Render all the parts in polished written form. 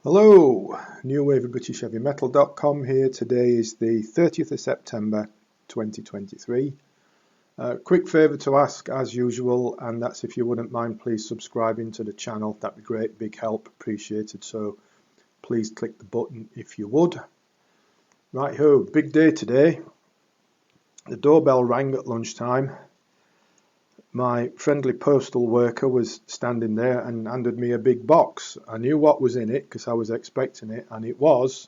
Hello, New Wave of British Heavy Metal.com here. Today is the 30th of September 2023. Quick favour to ask as usual, and that's if you wouldn't mind please subscribing to the channel. That'd be great, big help, appreciated. So please click the button if you would. Right ho, big day today. The doorbell rang at lunchtime. My friendly postal worker was standing there and handed me a big box. I knew what was in it because I was expecting it, and it was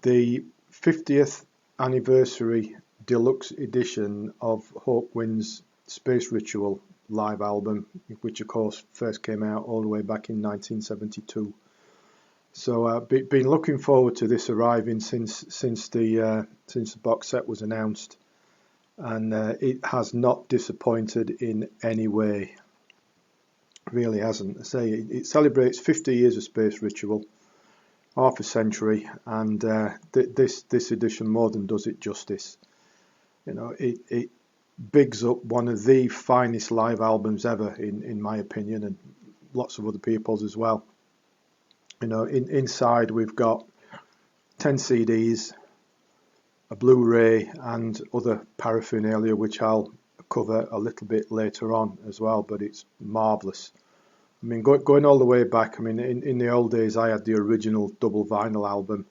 the 50th anniversary deluxe edition of Hawkwind's Space Ritual live album, which of course first came out all the way back in 1972. So I've been looking forward to this arriving since the box set was announced. And it has not disappointed in any way. Really hasn't. I say it celebrates 50 years of Space Ritual, half a century, and this edition more than does it justice. You know, it bigs up one of the finest live albums ever, in my opinion, and lots of other people's as well. You know, inside we've got 10 CDs. A Blu Ray and other paraphernalia, which I'll cover a little bit later on as well, but it's marvellous. I mean, going all the way back, I mean, in the old days I had the original double vinyl album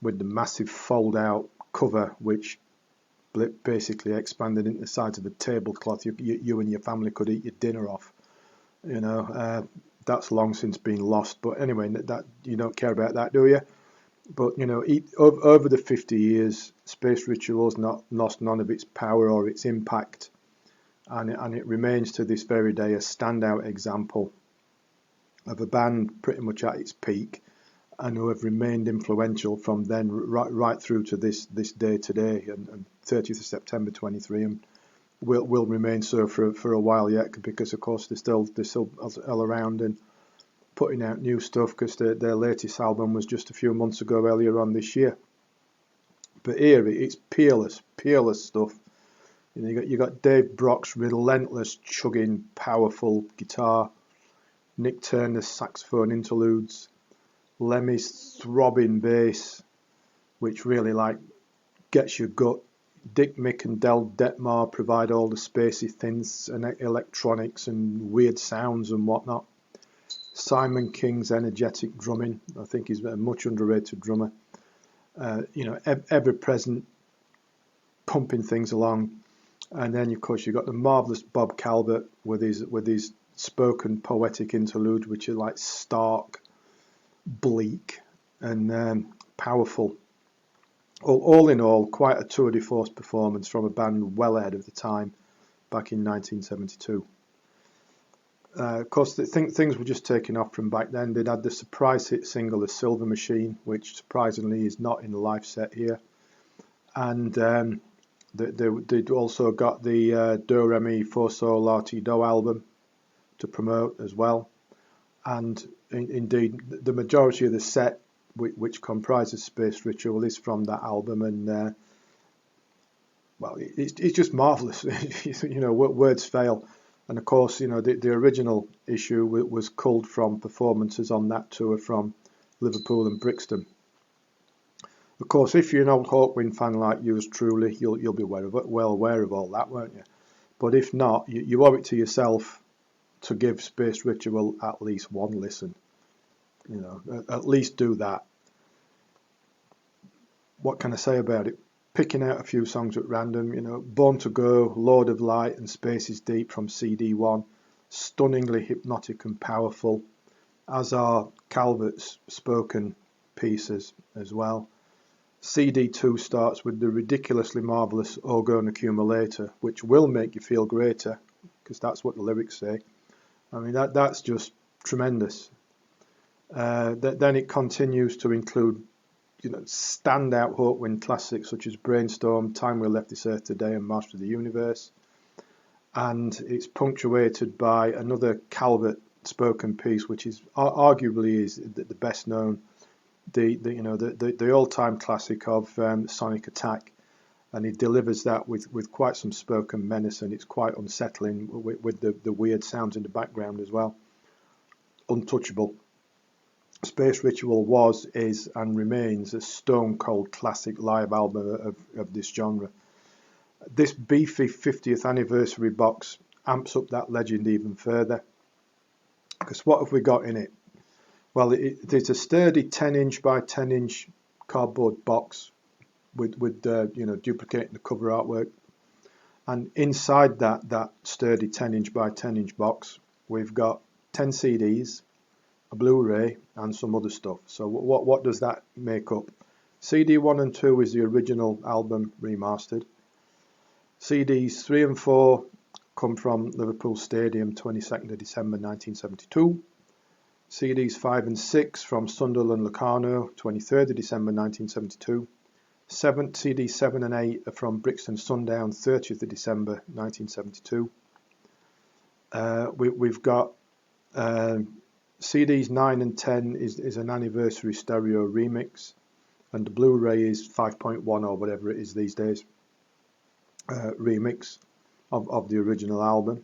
with the massive fold out cover, which basically expanded into the size of a tablecloth you and your family could eat your dinner off. You know, that's long since been lost, but anyway, that you don't care about that, do you? But you know, over the 50 years, Space Ritual's not lost none of its power or its impact, and it remains to this very day a standout example of a band pretty much at its peak, and who have remained influential from then right through to this day today, and 30th of September 23, and will remain so for a while yet, because of course they're still all around and putting out new stuff, because their latest album was just a few months ago, earlier on this year. But here it's peerless stuff. You know, you got Dave Brock's relentless chugging, powerful guitar, Nick Turner's saxophone interludes, Lemmy's throbbing bass, which really gets your gut. Dick, Mick, and Del Detmar provide all the spacey synths and electronics and weird sounds and whatnot. Simon King's energetic drumming, I think he's a much underrated drummer. You know, ever present, pumping things along. And then of course you've got the marvellous Bob Calvert with his spoken poetic interludes, which are like stark, bleak, and powerful. All in all, quite a tour de force performance from a band well ahead of the time, back in 1972. Of course, things were just taking off from back then. They'd had the surprise hit single, The Silver Machine, which surprisingly is not in the live set here. And they'd also got the Do Re Mi Fa Sol La Ti Do album to promote as well. And indeed, the majority of the set, which comprises Space Ritual, is from that album. And well, it's just marvellous. You know, words fail. And of course, you know, the original issue was culled from performances on that tour from Liverpool and Brixton. Of course, if you're an old Hawkwind fan like yours truly, you'll be well aware of all that, won't you? But if not, you owe it to yourself to give Space Ritual at least one listen. You know, at least do that. What can I say about it? Picking out a few songs at random, you know, Born to Go, Lord of Light, and Space is Deep from CD1, stunningly hypnotic and powerful, as are Calvert's spoken pieces as well. CD2 starts with the ridiculously marvellous Orgone Accumulator, which will make you feel greater, because that's what the lyrics say. I mean, that's just tremendous. Then it continues to include, you know, standout Hawkwind classics such as Brainstorm, Time We Left This Earth Today, and Master of the Universe. And it's punctuated by another Calvert spoken piece, which is arguably is the best known, the all-time classic of Sonic Attack, and he delivers that with quite some spoken menace, and it's quite unsettling with the weird sounds in the background as well. Untouchable. Space Ritual was, is and remains a stone cold classic live album of this genre. This beefy 50th anniversary box amps up that legend even further, because what have we got in it? Well, it's a sturdy 10-inch by 10-inch cardboard box with you know, duplicating the cover artwork, and inside that sturdy 10-inch by 10-inch box we've got 10 CDs, a Blu Ray, and some other stuff. So what does that make up? CD 1 and 2 is the original album remastered. CDs 3 and 4 come from Liverpool Stadium, 22nd of December 1972. CDs 5 and 6 from Sunderland Locarno, 23rd of December 1972. CD 7 and 8 are from Brixton Sundown, 30th of December 1972. We've got CDs 9 and 10 is an anniversary stereo remix, and the Blu Ray is 5.1 or whatever it is these days, remix of the original album.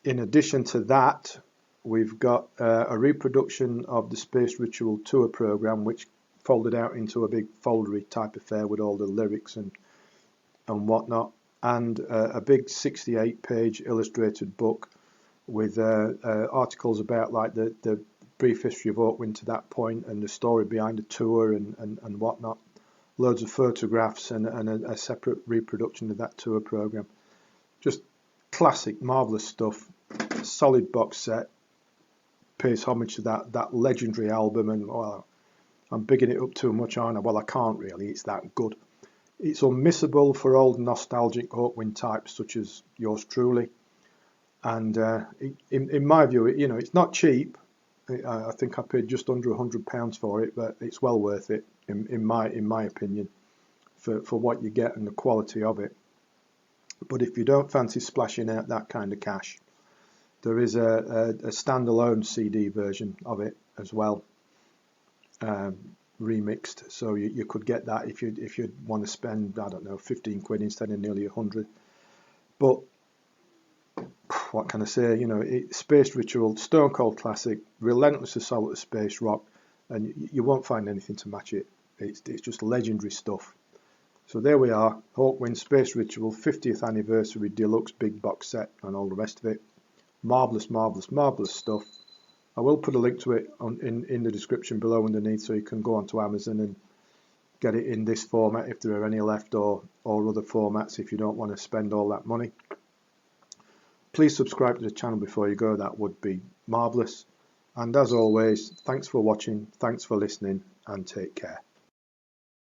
In addition to that, we've got a reproduction of the Space Ritual tour program, which folded out into a big foldery type affair with all the lyrics and whatnot, and a big 68-page illustrated book with articles about like the brief history of Hawkwind to that point and the story behind the tour and whatnot. Loads of photographs and a separate reproduction of that tour program. Just classic, marvellous stuff. Solid box set. Pays homage to that legendary album, and well, I'm bigging it up too much, aren't I? Well, I can't really, it's that good. It's unmissable for old nostalgic Hawkwind types such as yours truly. And in my view, you know, it's not cheap. I think I paid just under £100 for it, but it's well worth it in my opinion for what you get and the quality of it. But if you don't fancy splashing out that kind of cash, there is a standalone CD version of it as well, remixed. So you could get that if you want to spend, I don't know, 15 quid instead of nearly 100. But what can I say? You know, Space Ritual, stone cold classic, relentless assault of space rock, and you won't find anything to match it. It's just legendary stuff. So there we are, Hawkwind Space Ritual 50th anniversary deluxe big box set and all the rest of it. Marvellous, marvellous, marvellous stuff. I will put a link to it in the description below underneath, so you can go onto Amazon and get it in this format if there are any left, or other formats if you don't want to spend all that money. Please subscribe to the channel before you go, that would be marvellous. And as always, thanks for watching, thanks for listening, and take care.